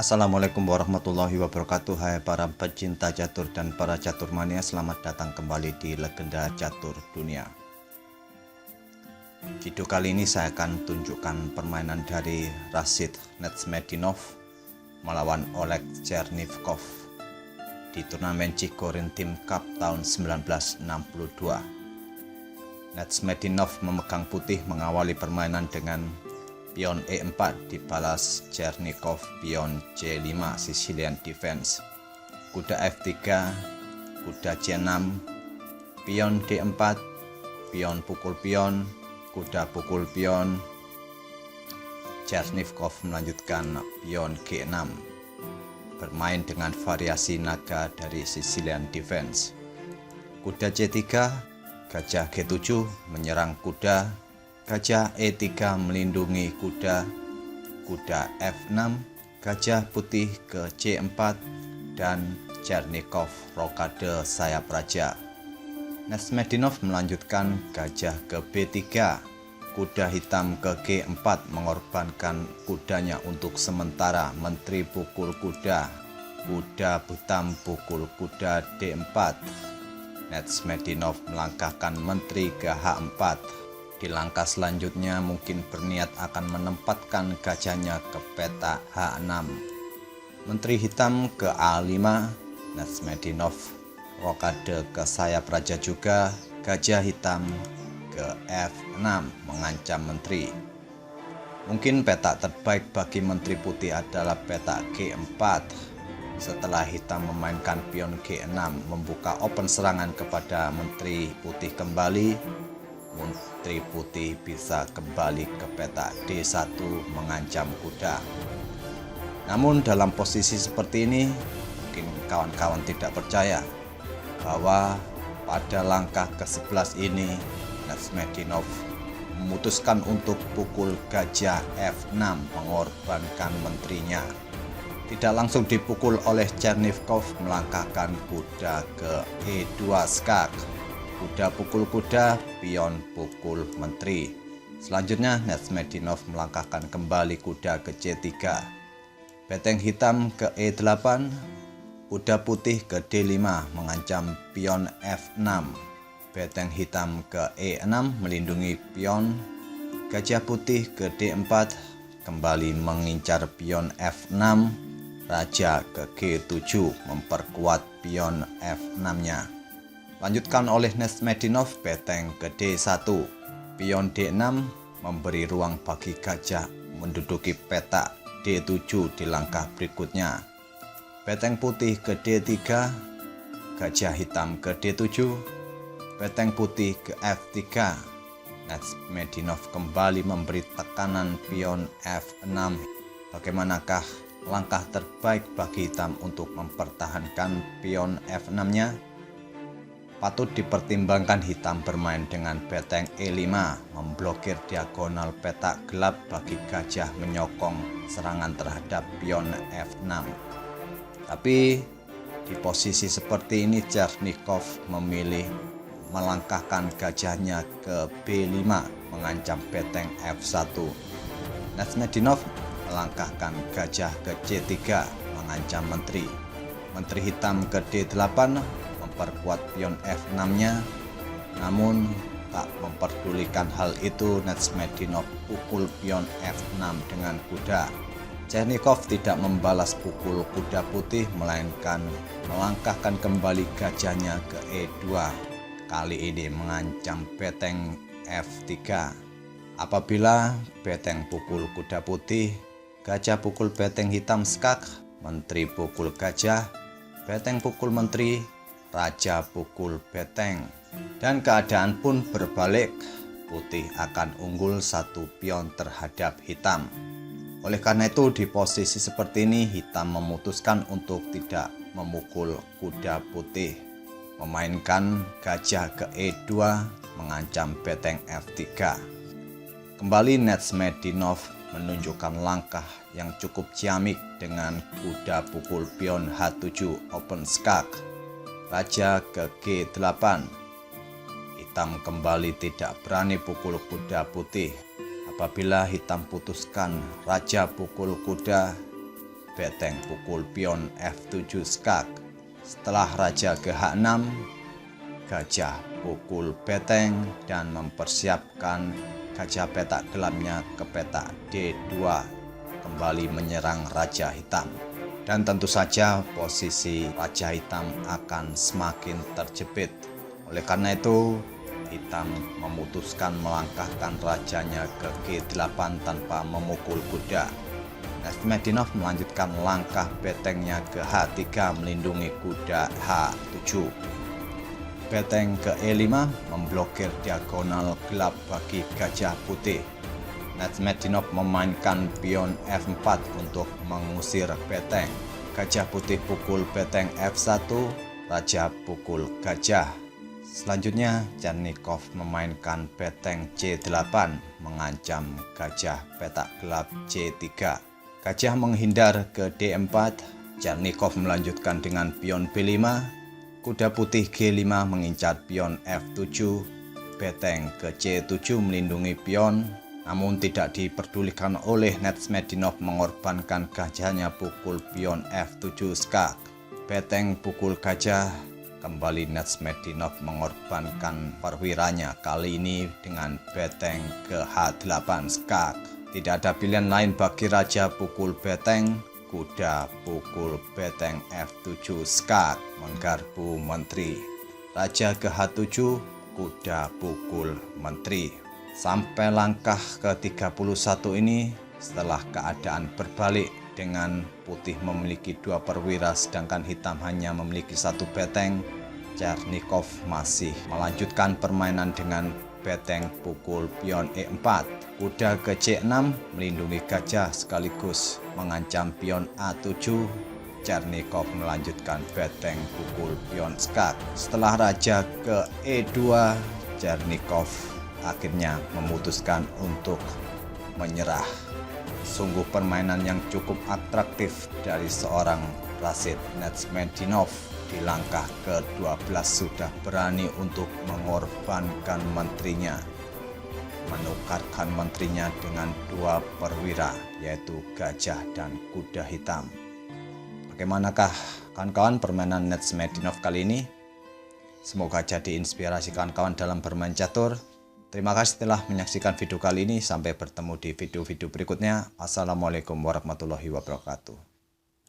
Assalamualaikum warahmatullahi wabarakatuh. Hai para pecinta catur dan para catur mania, selamat datang kembali di Legenda Catur Dunia. Video kali ini saya akan tunjukkan permainan dari Rashid Netsmedinov melawan Oleg Chernivkov di turnamen Chigorin Team Cup tahun 1962. Netsmedinov memegang putih, mengawali permainan dengan pion E4 dibalas Chernivkov pion C5 Sicilian Defense, kuda F3, kuda C6, pion D4, pion pukul pion, kuda pukul pion. Chernivkov melanjutkan pion G6, bermain dengan variasi naga dari Sicilian Defense. Kuda C3, gajah G7 menyerang kuda, gajah E3 melindungi kuda, kuda F6, gajah putih ke C4, dan Chernivkov rokade sayap raja. Netsmedinov melanjutkan gajah ke B3, kuda hitam ke G4 mengorbankan kudanya untuk sementara. Menteri pukul kuda, kuda hitam pukul kuda D4. Netsmedinov melangkahkan menteri ke H4. Di langkah selanjutnya mungkin berniat akan menempatkan gajahnya ke peta H6. Menteri hitam ke A5, Netsmedinov rokade ke sayap raja juga, gajah hitam ke F6 mengancam menteri. Mungkin peta terbaik bagi menteri putih adalah peta G4. Setelah hitam memainkan pion G6 membuka open serangan kepada menteri putih kembali, menteri putih bisa kembali ke peta D1 mengancam kuda. Namun dalam posisi seperti ini, mungkin kawan-kawan tidak percaya bahwa pada langkah ke-11 ini Netsmedinov memutuskan untuk pukul gajah F6 mengorbankan menterinya. Tidak langsung dipukul oleh Chernivkov, melangkahkan kuda ke E2 skak. Kuda pukul kuda, pion pukul menteri. Selanjutnya Netsmedinov melangkahkan kembali kuda ke C3. Beteng hitam ke E8, kuda putih ke D5 mengancam pion F6. Beteng hitam ke E6 melindungi pion. Gajah putih ke D4 kembali mengincar pion F6. Raja ke G7 memperkuat pion F6-nya. Lanjutkan oleh Netsmedinov beteng ke D1. Pion D6 memberi ruang bagi gajah menduduki peta D7 di langkah berikutnya. Beteng putih ke D3, gajah hitam ke D7, beteng putih ke F3. Netsmedinov kembali memberi tekanan pion F6. Bagaimanakah langkah terbaik bagi hitam untuk mempertahankan pion F6-nya? Patut dipertimbangkan hitam bermain dengan beteng E5, memblokir diagonal peta gelap bagi gajah menyokong serangan terhadap pion F6. Tapi di posisi seperti ini Chernivkov memilih melangkahkan gajahnya ke B5 mengancam beteng F1. Netsmedinov melangkahkan gajah ke C3 mengancam menteri. Menteri hitam ke D8 memperkuat pion F6-nya. Namun tak memperdulikan hal itu, Netsmedinov pukul pion F6 dengan kuda. Chernivkov tidak membalas pukul kuda putih, melainkan melangkahkan kembali gajahnya ke E2. Kali ini mengancam beteng F3. Apabila beteng pukul kuda putih, gajah pukul beteng hitam skak, menteri pukul gajah, beteng pukul menteri, raja pukul beteng. Dan keadaan pun berbalik, putih akan unggul satu pion terhadap hitam. Oleh karena itu di posisi seperti ini hitam memutuskan untuk tidak memukul kuda putih, memainkan gajah ke E2 mengancam beteng F3. Kembali Netsmedinov menunjukkan langkah yang cukup ciamik dengan kuda pukul pion H7 open skak, raja ke G8. Hitam kembali tidak berani pukul kuda putih. Apabila hitam putuskan raja pukul kuda, beteng pukul pion F7 skak. Setelah raja ke H6, gajah pukul beteng dan mempersiapkan gajah petak gelapnya ke petak D2, kembali menyerang raja hitam. Dan tentu saja posisi raja hitam akan semakin terjepit. Oleh karena itu, hitam memutuskan melangkahkan rajanya ke G8 tanpa memukul kuda. Nurmagomedov melanjutkan langkah betengnya ke H3 melindungi kuda H7. Beteng ke E5 memblokir diagonal gelap bagi gajah putih. Nurmagomedov memainkan pion F4 untuk mengusir beteng. Gajah putih pukul beteng F1, raja pukul gajah. Selanjutnya, Chernikov memainkan beteng C8 mengancam gajah petak gelap C3. Gajah menghindar ke D4, Chernikov melanjutkan dengan pion B5. Kuda putih G5 mengincar pion F7, beteng ke C7 melindungi pion, namun tidak diperdulikan oleh Nurmagomedov mengorbankan gajahnya pukul pion F7 skak. Beteng pukul gajah, kembali Nurmagomedov mengorbankan perwiranya, kali ini dengan beteng ke H8 skak. Tidak ada pilihan lain bagi raja pukul beteng, kuda pukul beteng F7 skak menggarpu menteri. Raja ke H7, kuda pukul menteri. Sampai langkah ke-31 ini, setelah keadaan berbalik dengan putih memiliki 2 perwira sedangkan hitam hanya memiliki 1 beteng, Chernikov masih melanjutkan permainan dengan beteng pukul pion E4. Kuda ke C6 melindungi gajah sekaligus mengancam pion A7. Chernikov melanjutkan beteng pukul pion skak. Setelah raja ke E2, Chernikov akhirnya memutuskan untuk menyerah. Sungguh permainan yang cukup atraktif dari seorang Rasid Nurmagomedov. Di langkah ke-12 sudah berani untuk mengorbankan menterinya, menukarkan menterinya dengan 2 perwira, yaitu gajah dan kuda hitam. Bagaimanakah kawan-kawan permainan Nurmagomedov kali ini? Semoga jadi inspirasi kawan-kawan dalam bermain catur. Terima kasih telah menyaksikan video kali ini. Sampai bertemu di video-video berikutnya. Assalamualaikum warahmatullahi wabarakatuh.